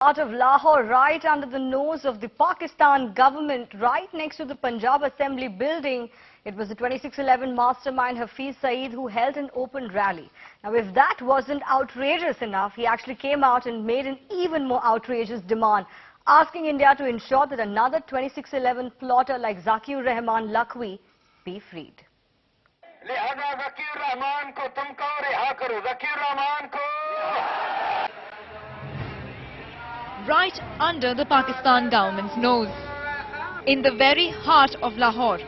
Part of Lahore, right under the nose of the Pakistan government, right next to the Punjab Assembly building. It was the 2611 mastermind Hafiz Saeed who held an open rally. Now, if that wasn't outrageous enough, he actually came out and made an even more outrageous demand, asking India to ensure that another 2611 plotter like Zakir Rahman Lakhvi be freed. Right under the Pakistan government's nose, in the very heart of Lahore,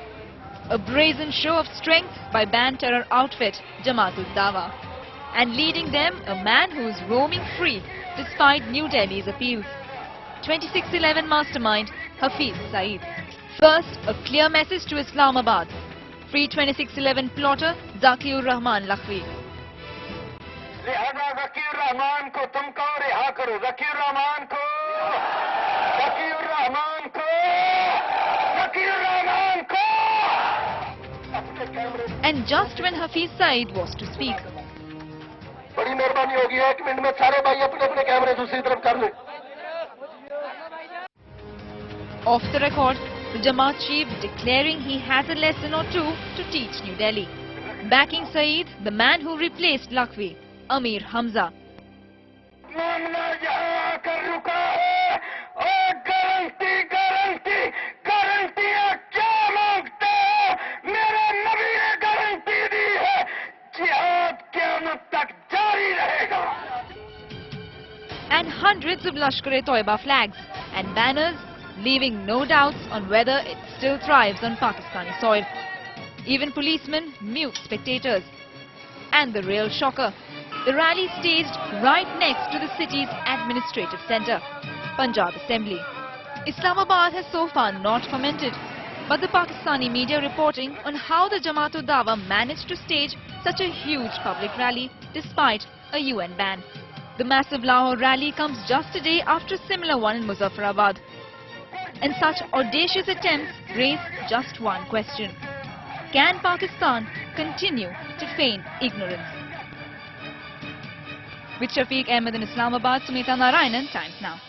a brazen show of strength by banned terror outfit Jamaat-ud-Dawa, and leading them a man who is roaming free despite New Delhi's appeals. 2611 mastermind Hafiz Saeed. First, a clear message to Islamabad: free 2611 plotter Zakir Rahman Lakhvi. Zakir Rahman ko tum kau reha karo, Zakir Rahman ko, Zakir Rahman ko, Zakir Rahman ko. And just when Hafiz Saeed was to speak, बड़ी मेहरबानी होगी 1 minute में सारे भाई अपने कैमरे दूसरी तरफ कर लें. Off the record, the Jamaat chief declaring he has a lesson or two to teach New Delhi. Backing Saeed, the man who replaced Lakhvi, Amir Hamza. And hundreds of Lashkar-e-Toiba flags and banners, leaving no doubts on whether it still thrives on Pakistani soil. Even policemen mute spectators. And the real shocker, the rally staged right next to the city's administrative centre, Punjab Assembly. Islamabad has so far not commented, but the Pakistani media reporting on how the Jamaat-ud-Dawa managed to stage such a huge public rally despite a UN ban. The massive Lahore rally comes just a day after a similar one in Muzaffarabad. And such audacious attempts raise just one question: can Pakistan continue to feign ignorance? With Shafiq Ahmed in Islamabad, Sumita Narayanan, Times Now.